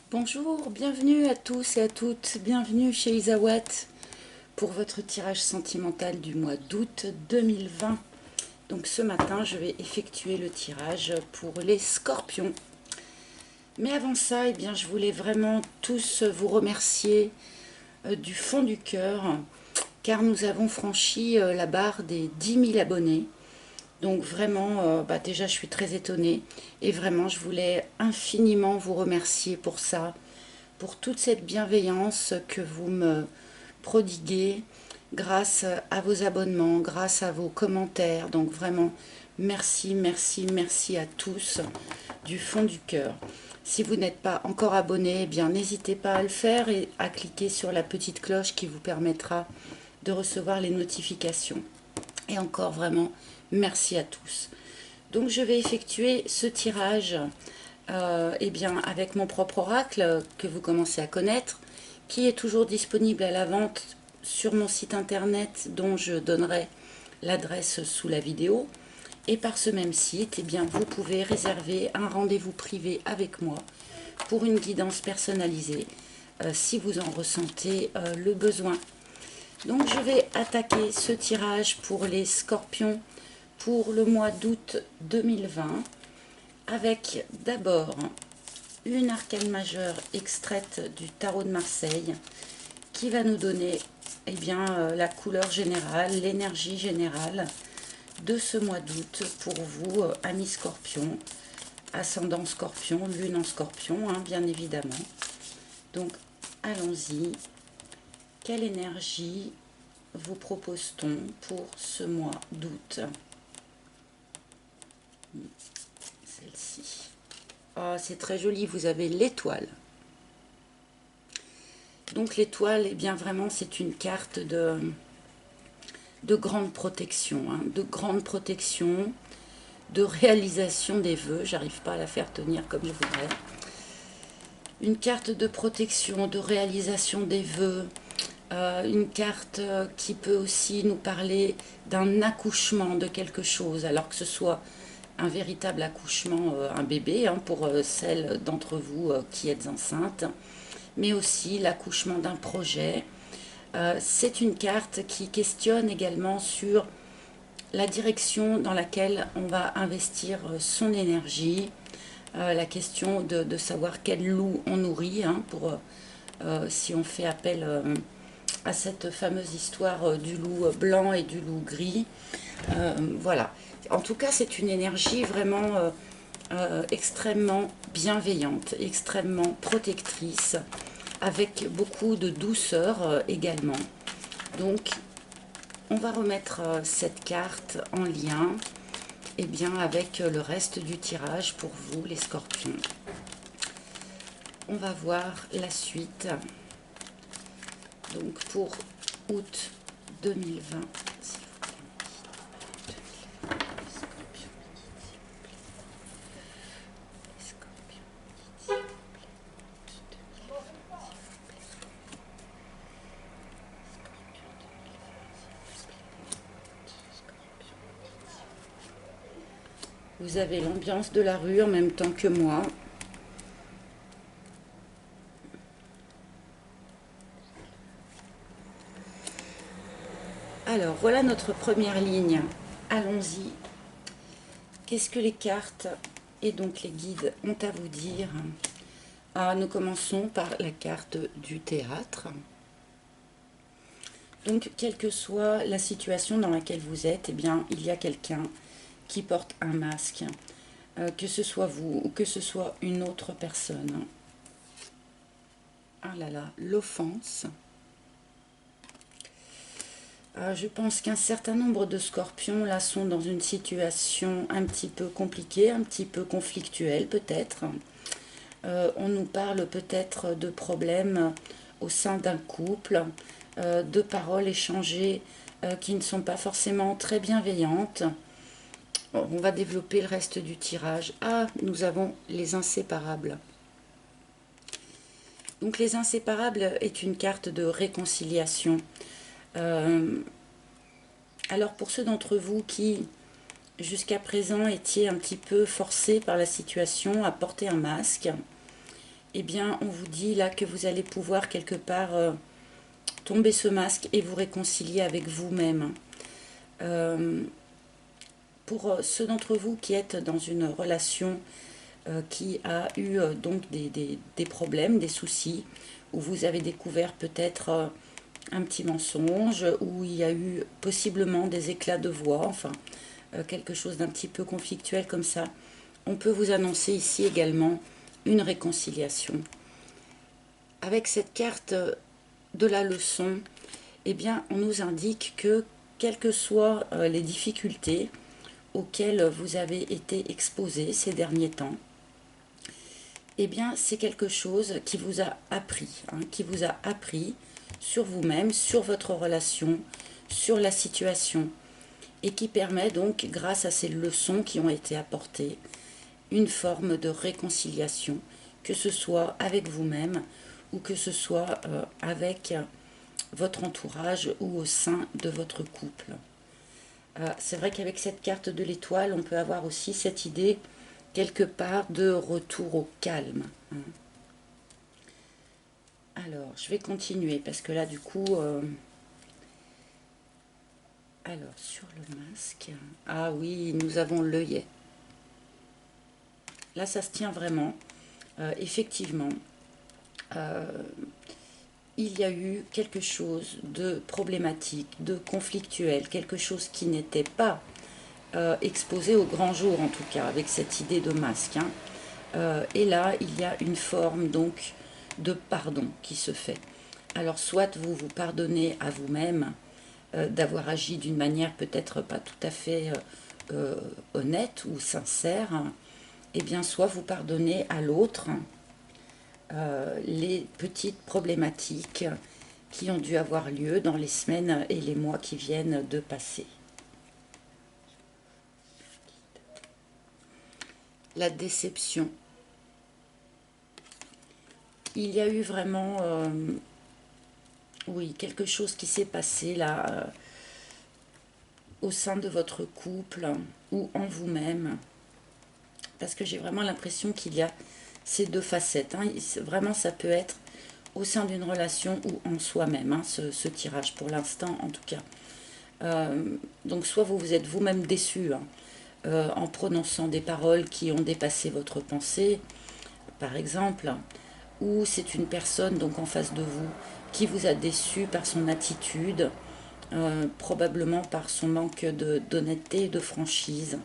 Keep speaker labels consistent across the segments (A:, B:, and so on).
A: Bonjour, bienvenue à tous et à toutes, bienvenue chez Isawat pour votre tirage sentimental du mois d'août 2020. Donc ce matin, je vais effectuer le tirage pour les scorpions. Mais avant ça, je voulais vraiment tous vous remercier du fond du cœur, car nous avons franchi la barre des 10 000 abonnés. Donc vraiment, déjà je suis très étonnée et vraiment je voulais infiniment vous remercier pour ça, pour toute cette bienveillance que vous me prodiguez grâce à vos abonnements, grâce à vos commentaires. Donc vraiment, merci, merci, merci à tous du fond du cœur. Si vous n'êtes pas encore abonné, n'hésitez pas à le faire et à cliquer sur la petite cloche qui vous permettra de recevoir les notifications. Et encore vraiment, merci à tous. Donc je vais effectuer ce tirage avec mon propre oracle que vous commencez à connaître, qui est toujours disponible à la vente sur mon site internet dont je donnerai l'adresse sous la vidéo. Et par ce même site, vous pouvez réserver un rendez-vous privé avec moi pour une guidance personnalisée si vous en ressentez le besoin. Donc je vais attaquer ce tirage pour les scorpions pour le mois d'août 2020 avec d'abord une arcane majeure extraite du tarot de Marseille qui va nous donner la couleur générale, l'énergie générale de ce mois d'août pour vous, amis scorpions, ascendant scorpion, lune en scorpion, bien évidemment. Donc allons-y. Quelle énergie vous propose-t-on pour ce mois d'août? Celle-ci. Oh, c'est très joli, vous avez l'étoile. Donc l'étoile, vraiment, c'est une carte de grande protection, de grande protection, de réalisation des vœux. J'arrive pas à la faire tenir comme je voudrais. Une carte de protection, de réalisation des vœux. Une carte qui peut aussi nous parler d'un accouchement de quelque chose, alors que ce soit un véritable accouchement, un bébé, pour celles d'entre vous qui êtes enceintes, mais aussi l'accouchement d'un projet. C'est une carte qui questionne également sur la direction dans laquelle on va investir son énergie, la question de savoir quel loup on nourrit, si on fait appel à cette fameuse histoire du loup blanc et du loup gris. Voilà. En tout cas, c'est une énergie vraiment extrêmement bienveillante, extrêmement protectrice, avec beaucoup de douceur également. Donc, on va remettre cette carte en lien avec le reste du tirage pour vous, les scorpions. On va voir la suite. Donc, pour août 2020, vous avez l'ambiance de la rue en même temps que moi. Alors, voilà notre première ligne. Allons-y. Qu'est-ce que les cartes et donc les guides ont à vous dire? Nous commençons par la carte du théâtre. Donc, quelle que soit la situation dans laquelle vous êtes, il y a quelqu'un qui porte un masque, que ce soit vous ou que ce soit une autre personne. Ah là là, l'offense. Je pense qu'un certain nombre de scorpions là sont dans une situation un petit peu compliquée, un petit peu conflictuelle peut-être. On nous parle peut-être de problèmes au sein d'un couple, de paroles échangées qui ne sont pas forcément très bienveillantes. On va développer le reste du tirage. Nous avons les inséparables. Donc les inséparables est une carte de réconciliation. Alors pour ceux d'entre vous qui jusqu'à présent étiez un petit peu forcés par la situation à porter un masque, eh bien, on vous dit là que vous allez pouvoir quelque part tomber ce masque et vous réconcilier avec vous-même. Pour ceux d'entre vous qui êtes dans une relation qui a eu donc des problèmes, des soucis, où vous avez découvert peut-être un petit mensonge, où il y a eu possiblement des éclats de voix, enfin quelque chose d'un petit peu conflictuel comme ça, on peut vous annoncer ici également une réconciliation. Avec cette carte de la leçon, eh bien, on nous indique que quelles que soient les difficultés auxquelles vous avez été exposés ces derniers temps, eh bien, c'est quelque chose qui vous a appris, qui vous a appris sur vous-même, sur votre relation, sur la situation, et qui permet donc, grâce à ces leçons qui ont été apportées, une forme de réconciliation, que ce soit avec vous-même ou que ce soit avec votre entourage ou au sein de votre couple. C'est vrai qu'avec cette carte de l'étoile, on peut avoir aussi cette idée quelque part de retour au calme. Alors, je vais continuer parce que là, du coup... alors, sur le masque... Ah oui, nous avons l'œillet. Là, ça se tient vraiment. Effectivement, il y a eu quelque chose de problématique, de conflictuel, quelque chose qui n'était pas exposé au grand jour, en tout cas, avec cette idée de masque. Et là, il y a une forme donc de pardon qui se fait. Alors, soit vous vous pardonnez à vous-même d'avoir agi d'une manière peut-être pas tout à fait honnête ou sincère, et bien soit vous pardonnez à l'autre les petites problématiques qui ont dû avoir lieu dans les semaines et les mois qui viennent de passer. La déception. Il y a eu vraiment, oui, quelque chose qui s'est passé là, au sein de votre couple ou en vous-même. Parce que j'ai vraiment l'impression qu'il y a ces deux facettes. Vraiment, ça peut être au sein d'une relation ou en soi-même, ce tirage, pour l'instant en tout cas. Donc soit vous vous êtes vous-même déçu en prononçant des paroles qui ont dépassé votre pensée, par exemple, ou c'est une personne donc en face de vous qui vous a déçu par son attitude, probablement par son manque d'honnêteté et de franchise.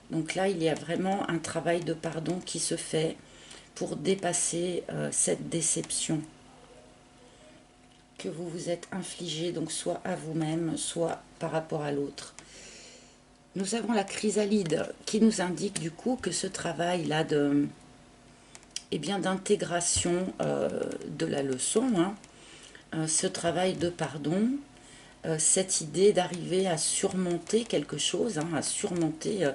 A: Donc là, il y a vraiment un travail de pardon qui se fait pour dépasser cette déception que vous vous êtes infligée, donc soit à vous-même, soit par rapport à l'autre. Nous avons la chrysalide qui nous indique du coup que ce travail-là de, eh bien, d'intégration de la leçon, ce travail de pardon, cette idée d'arriver à surmonter quelque chose, à surmonter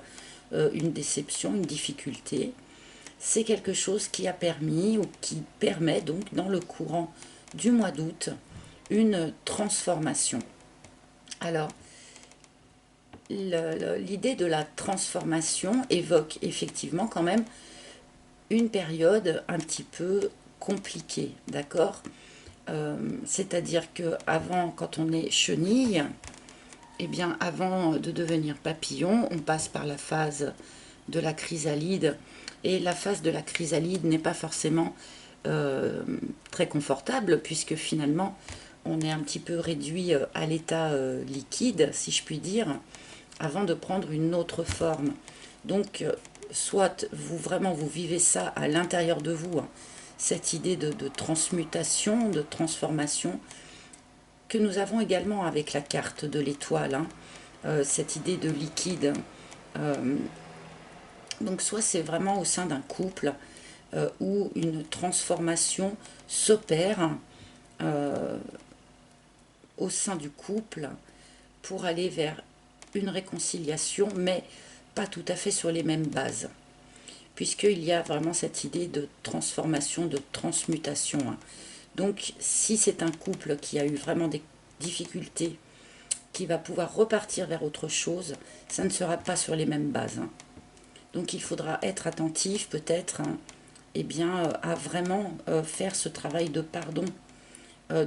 A: une déception, une difficulté, c'est quelque chose qui a permis ou qui permet donc dans le courant du mois d'août une transformation. Alors, l'idée de la transformation évoque effectivement quand même une période un petit peu compliquée, d'accord? C'est-à-dire que avant, quand on est chenille, eh bien avant de devenir papillon, on passe par la phase de la chrysalide, et la phase de la chrysalide n'est pas forcément très confortable, puisque finalement on est un petit peu réduit à l'état liquide, si je puis dire, avant de prendre une autre forme. Donc soit vous vraiment vous vivez ça à l'intérieur de vous, cette idée de transmutation, de transformation, que nous avons également avec la carte de l'étoile, cette idée de liquide. Donc soit c'est vraiment au sein d'un couple où une transformation s'opère au sein du couple pour aller vers une réconciliation, mais pas tout à fait sur les mêmes bases, puisqu'il y a vraiment cette idée de transformation, de transmutation. Donc si c'est un couple qui a eu vraiment des difficultés, qui va pouvoir repartir vers autre chose, ça ne sera pas sur les mêmes bases. Donc il faudra être attentif peut-être eh bien, à vraiment faire ce travail de pardon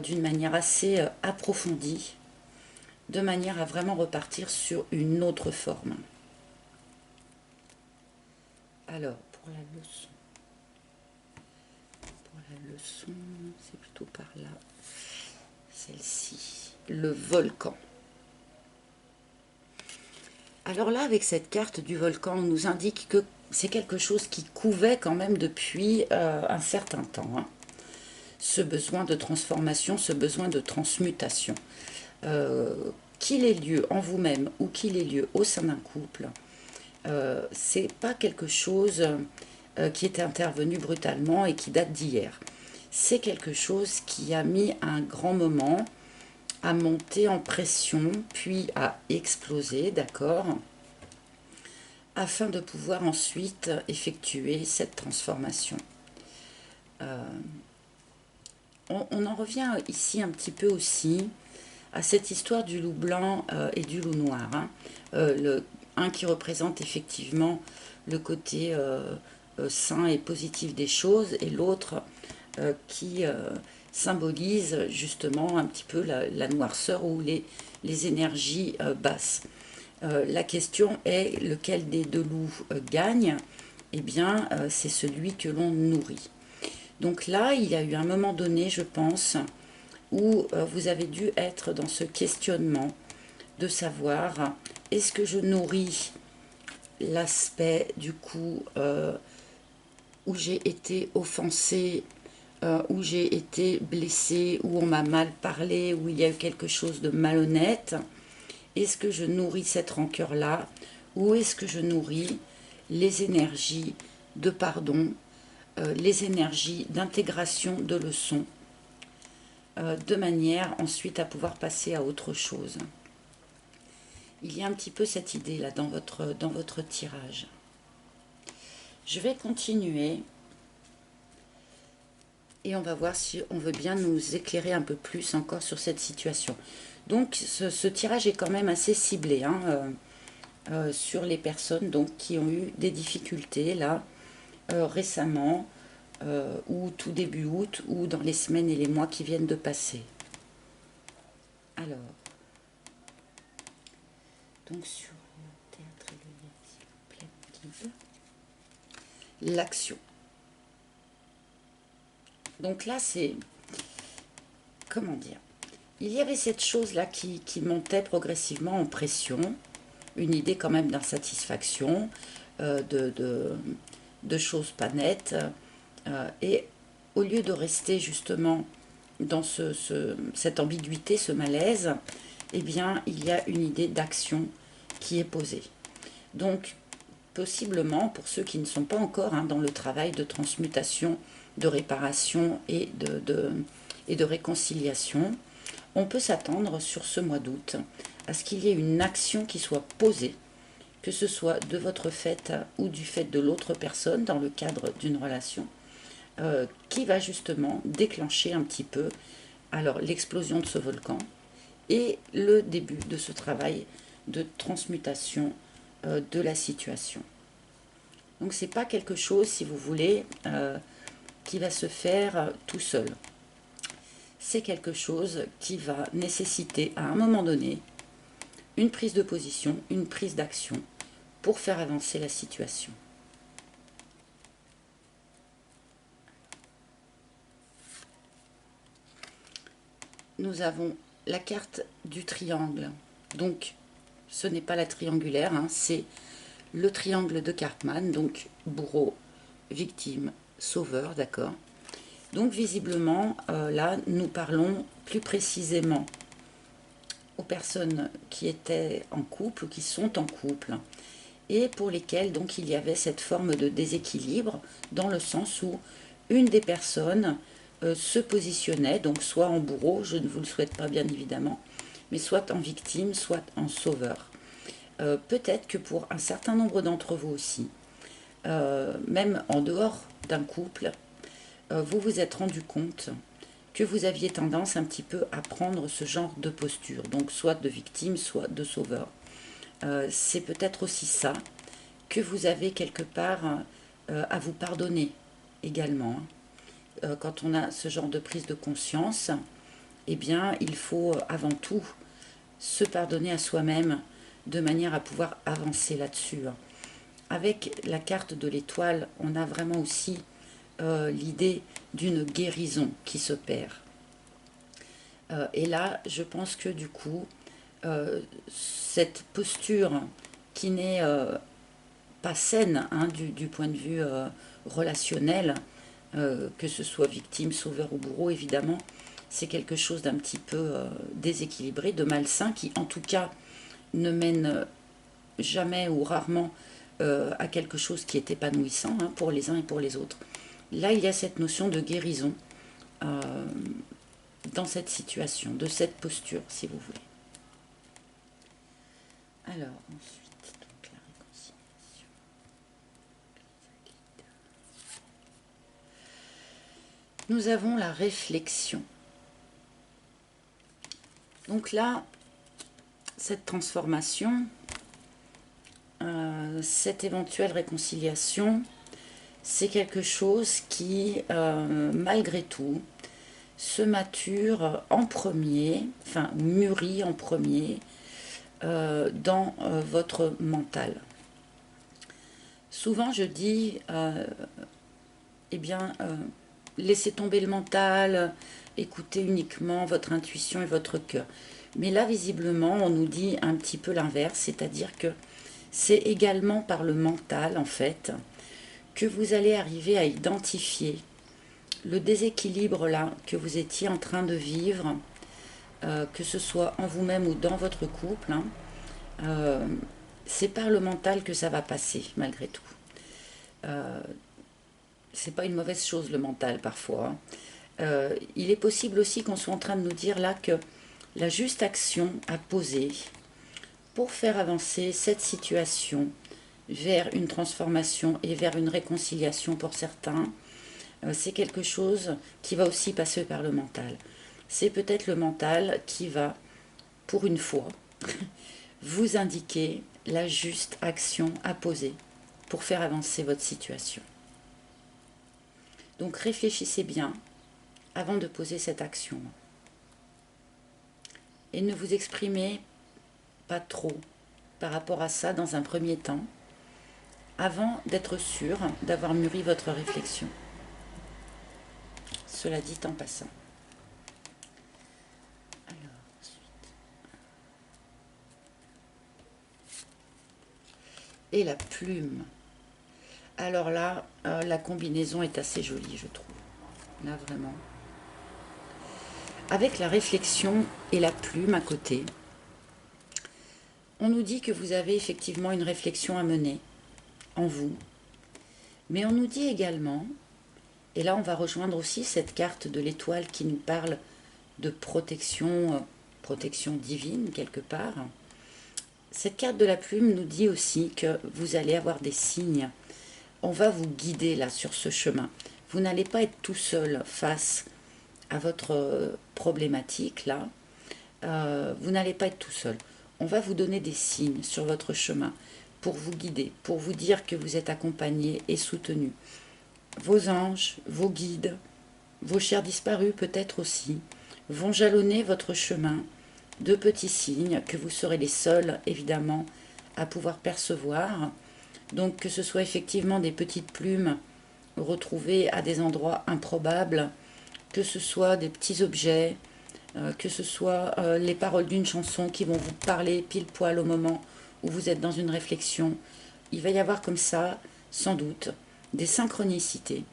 A: d'une manière assez approfondie, de manière à vraiment repartir sur une autre forme. Alors, pour la leçon, c'est plutôt par là, celle-ci, le volcan. Alors là, avec cette carte du volcan, on nous indique que c'est quelque chose qui couvait quand même depuis un certain temps, hein. Ce besoin de transformation, ce besoin de transmutation. Qu'il ait lieu en vous-même ou qu'il ait lieu au sein d'un couple, c'est pas quelque chose qui est intervenu brutalement et qui date d'hier. C'est quelque chose qui a mis un grand moment à monter en pression, puis à exploser, d'accord, afin de pouvoir ensuite effectuer cette transformation. On en revient ici un petit peu aussi à cette histoire du loup blanc et du loup noir, hein. Un qui représente effectivement le côté sain et positif des choses, et l'autre qui symbolise justement un petit peu la noirceur ou les énergies basses. La question est lequel des deux loups gagne. Eh bien, c'est celui que l'on nourrit. Donc là, il y a eu un moment donné, je pense, où vous avez dû être dans ce questionnement de savoir, est-ce que je nourris l'aspect du coup où j'ai été offensée, où j'ai été blessée, où on m'a mal parlé, où il y a eu quelque chose de malhonnête. Est-ce que je nourris cette rancœur-là, ou est-ce que je nourris les énergies de pardon, les énergies d'intégration de leçons, de manière ensuite à pouvoir passer à autre chose. Il y a un petit peu cette idée-là dans votre tirage. Je vais continuer et on va voir si on veut bien nous éclairer un peu plus encore sur cette situation. Donc ce tirage est quand même assez ciblé, hein, sur les personnes donc, qui ont eu des difficultés là récemment, ou tout début août, ou dans les semaines et les mois qui viennent de passer. Alors, donc sur le théâtre et le plein guide, l'action. Donc là, c'est, comment dire, il y avait cette chose-là qui montait progressivement en pression, une idée quand même d'insatisfaction, de choses pas nettes, et au lieu de rester justement dans cette ambiguïté, ce malaise, eh bien, il y a une idée d'action qui est posée. Donc, possiblement, pour ceux qui ne sont pas encore dans le travail de transmutation, de réparation et de réconciliation, on peut s'attendre sur ce mois d'août à ce qu'il y ait une action qui soit posée, que ce soit de votre fait ou du fait de l'autre personne dans le cadre d'une relation, qui va justement déclencher un petit peu alors l'explosion de ce volcan et le début de ce travail de transmutation de la situation. Donc c'est pas quelque chose, si vous voulez, qui va se faire tout seul. C'est quelque chose qui va nécessiter à un moment donné une prise de position, une prise d'action pour faire avancer la situation. Nous avons la carte du triangle. Donc, ce n'est pas la triangulaire, hein, c'est le triangle de Karpman, donc bourreau, victime, sauveur, d'accord. Donc, visiblement, là, nous parlons plus précisément aux personnes qui étaient en couple ou qui sont en couple et pour lesquelles donc il y avait cette forme de déséquilibre dans le sens où une des personnes se positionnait donc soit en bourreau, je ne vous le souhaite pas bien évidemment, mais soit en victime, soit en sauveur. Peut-être que pour un certain nombre d'entre vous aussi, même en dehors d'un couple, vous vous êtes rendu compte que vous aviez tendance un petit peu à prendre ce genre de posture, donc soit de victime, soit de sauveur. C'est peut-être aussi ça que vous avez quelque part à vous pardonner également. Quand on a ce genre de prise de conscience, eh bien, il faut avant tout se pardonner à soi-même de manière à pouvoir avancer là-dessus. Avec la carte de l'étoile, on a vraiment aussi l'idée d'une guérison qui s'opère. Et là, je pense que du coup, cette posture qui n'est pas saine hein, du point de vue relationnel, que ce soit victime, sauveur ou bourreau, évidemment, c'est quelque chose d'un petit peu déséquilibré, de malsain, qui en tout cas ne mène jamais ou rarement à quelque chose qui est épanouissant hein, pour les uns et pour les autres. Là, il y a cette notion de guérison dans cette situation, de cette posture, si vous voulez. Alors, ensuite, donc la réconciliation. Nous avons la réflexion. Donc là, cette transformation, cette éventuelle réconciliation, c'est quelque chose qui, malgré tout, se mature en premier, enfin mûrit en premier dans votre mental. Souvent je dis, eh bien, laissez tomber le mental, écoutez uniquement votre intuition et votre cœur. Mais là, visiblement, on nous dit un petit peu l'inverse, c'est-à-dire que c'est également par le mental, en fait, que vous allez arriver à identifier le déséquilibre là que vous étiez en train de vivre, que ce soit en vous-même ou dans votre couple, hein, c'est par le mental que ça va passer, malgré tout. C'est pas une mauvaise chose, le mental, parfois. Il est possible aussi qu'on soit en train de nous dire là que la juste action à poser pour faire avancer cette situation vers une transformation et vers une réconciliation pour certains, c'est quelque chose qui va aussi passer par le mental. C'est peut-être le mental qui va, pour une fois, vous indiquer la juste action à poser pour faire avancer votre situation. Donc réfléchissez bien avant de poser cette action. Et ne vous exprimez pas trop par rapport à ça dans un premier temps, avant d'être sûr d'avoir mûri votre réflexion. Cela dit en passant. Alors, ensuite. Et la plume. Alors là, la combinaison est assez jolie, je trouve. Là, vraiment. Avec la réflexion et la plume à côté, on nous dit que vous avez effectivement une réflexion à mener en vous. Mais on nous dit également, et là on va rejoindre aussi cette carte de l'étoile qui nous parle de protection, protection divine quelque part. Cette carte de la plume nous dit aussi que vous allez avoir des signes. On va vous guider là sur ce chemin. Vous n'allez pas être tout seul face à votre problématique là. Vous n'allez pas être tout seul. On va vous donner des signes sur votre chemin pour vous guider, pour vous dire que vous êtes accompagné et soutenu. Vos anges, vos guides, vos chers disparus peut-être aussi, vont jalonner votre chemin de petits signes que vous serez les seuls, évidemment, à pouvoir percevoir. Donc que ce soit effectivement des petites plumes retrouvées à des endroits improbables, que ce soit des petits objets, que ce soit les paroles d'une chanson qui vont vous parler pile poil au moment où vous êtes dans une réflexion. Il va y avoir comme ça, sans doute, des synchronicités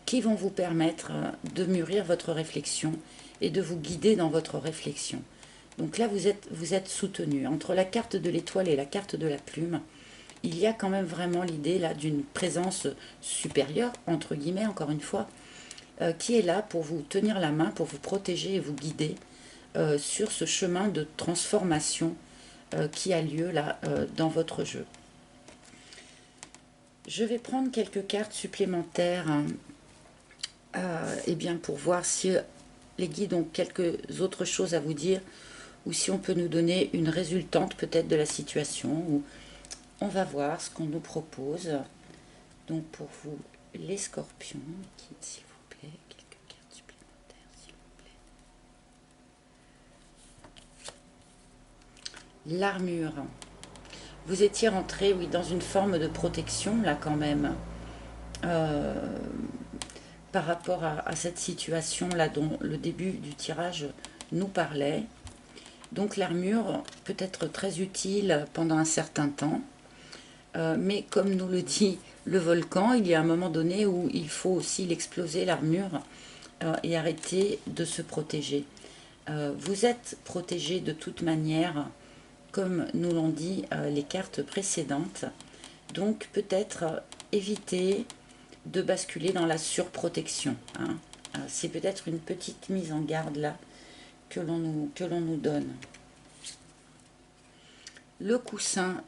A: qui vont vous permettre de mûrir votre réflexion et de vous guider dans votre réflexion. Donc là, vous êtes soutenu. Entre la carte de l'étoile et la carte de la plume, il y a quand même vraiment l'idée là d'une présence supérieure, entre guillemets, encore une fois, qui est là pour vous tenir la main, pour vous protéger et vous guider sur ce chemin de transformation qui a lieu là dans votre jeu. Je vais prendre quelques cartes supplémentaires eh bien pour voir si les guides ont quelques autres choses à vous dire ou si on peut nous donner une résultante peut-être de la situation. Ou on va voir ce qu'on nous propose. Donc pour vous les scorpions, s'il vous plaît, quelques cartes supplémentaires, s'il vous plaît. L'armure. Vous étiez rentré, oui, dans une forme de protection, là, quand même, par rapport à cette situation-là dont le début du tirage nous parlait. Donc l'armure peut être très utile pendant un certain temps, mais comme nous le dit le volcan, il y a un moment donné où il faut aussi l'exploser, l'armure, et arrêter de se protéger. Vous êtes protégé de toute manière, comme nous l'ont dit les cartes précédentes, donc peut-être éviter de basculer dans la surprotection, hein. C'est peut-être une petite mise en garde là que l'on nous donne. Le coussin,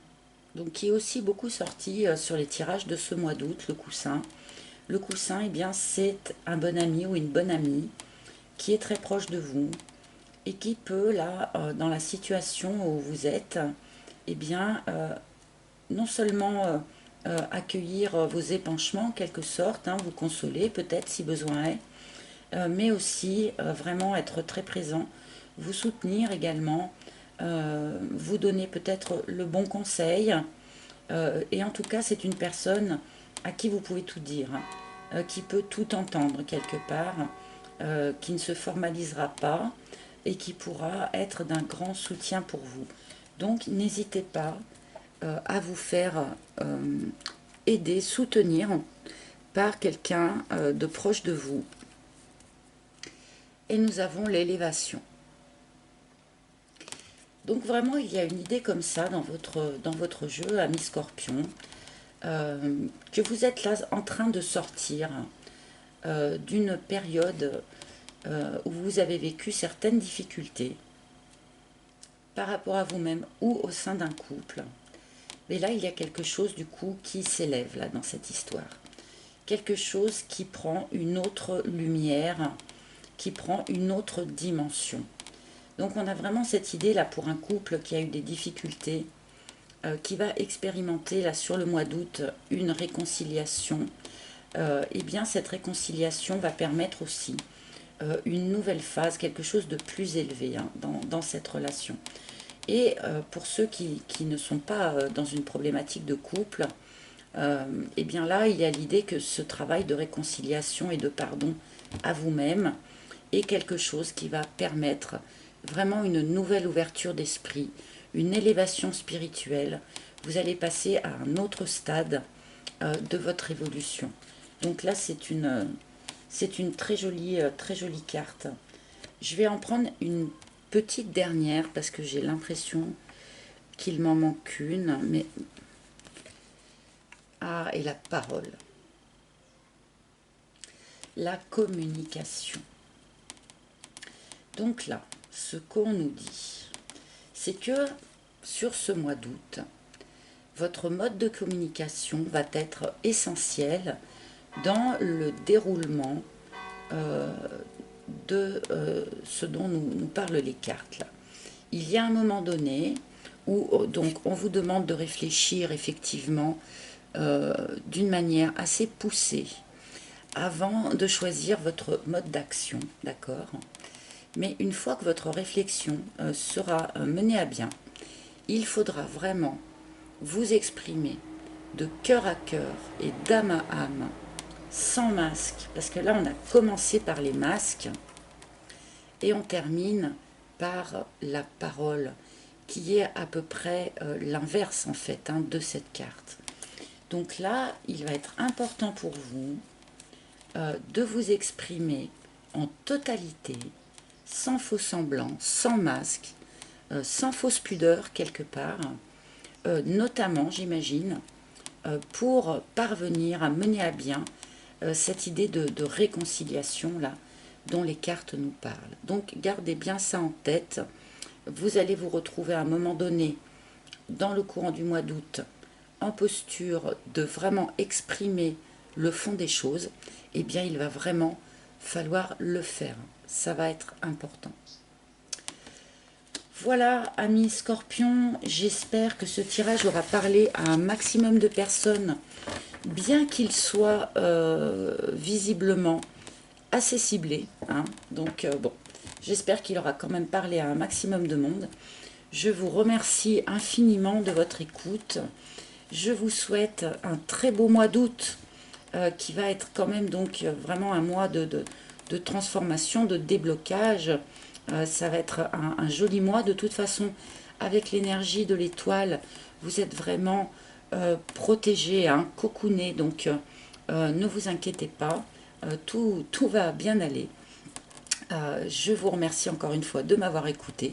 A: donc qui est aussi beaucoup sorti sur les tirages de ce mois d'août, le coussin. Le coussin, eh bien, c'est un bon ami ou une bonne amie qui est très proche de vous et qui peut, là, dans la situation où vous êtes, eh bien, non seulement accueillir vos épanchements en quelque sorte, hein, vous consoler peut-être si besoin est, mais aussi vraiment être très présent, vous soutenir également, vous donner peut-être le bon conseil, et en tout cas c'est une personne à qui vous pouvez tout dire, hein, qui peut tout entendre quelque part, qui ne se formalisera pas et qui pourra être d'un grand soutien pour vous. Donc n'hésitez pas à vous faire aider, soutenir par quelqu'un de proche de vous. Et nous avons l'élévation. Donc vraiment, il y a une idée comme ça dans votre jeu, ami Scorpion, que vous êtes là en train de sortir d'une période où vous avez vécu certaines difficultés par rapport à vous-même ou au sein d'un couple. Mais là, il y a quelque chose du coup qui s'élève là dans cette histoire. Quelque chose qui prend une autre lumière, qui prend une autre dimension. Donc on a vraiment cette idée là pour un couple qui a eu des difficultés, qui va expérimenter là sur le mois d'août une réconciliation. Et bien cette réconciliation va permettre aussi une nouvelle phase, quelque chose de plus élevé, hein, dans cette relation. Et pour ceux qui ne sont pas dans une problématique de couple, et bien là, il y a l'idée que ce travail de réconciliation et de pardon à vous-même est quelque chose qui va permettre vraiment une nouvelle ouverture d'esprit, une élévation spirituelle. Vous allez passer à un autre stade de votre évolution. Donc là, c'est une très jolie carte. Je vais en prendre une petite dernière parce que j'ai l'impression qu'il m'en manque une, mais... Ah, et la parole. La communication. Donc là, ce qu'on nous dit, c'est que sur ce mois d'août, votre mode de communication va être essentiel dans le déroulement de ce dont nous parlent les cartes là. Il y a un moment donné où donc on vous demande de réfléchir effectivement d'une manière assez poussée avant de choisir votre mode d'action, d'accord? Mais une fois que votre réflexion sera menée à bien, il faudra vraiment vous exprimer de cœur à cœur et d'âme à âme, sans masque, parce que là on a commencé par les masques et on termine par la parole, qui est à peu près l'inverse en fait, hein, de cette carte. Donc là, il va être important pour vous de vous exprimer en totalité, sans faux semblant, sans masque, sans fausse pudeur quelque part, notamment, j'imagine, pour parvenir à mener à bien cette idée de réconciliation là dont les cartes nous parlent. Donc gardez bien ça en tête. Vous allez vous retrouver à un moment donné dans le courant du mois d'août en posture de vraiment exprimer le fond des choses. Eh bien il va vraiment falloir le faire. Ça va être important. Voilà, amis Scorpions, j'espère que ce tirage aura parlé à un maximum de personnes bien qu'il soit visiblement assez ciblé, hein. Donc bon, j'espère qu'il aura quand même parlé à un maximum de monde. Je vous remercie infiniment de votre écoute. Je vous souhaite un très beau mois d'août qui va être quand même donc vraiment un mois de transformation, de déblocage. Ça va être un joli mois de toute façon avec l'énergie de l'étoile. Vous êtes vraiment protégés, hein, cocoonés, donc ne vous inquiétez pas, tout va bien aller. Je vous remercie encore une fois de m'avoir écouté.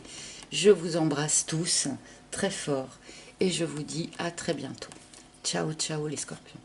A: Je vous embrasse tous très fort et je vous dis à très bientôt. Ciao, ciao les scorpions.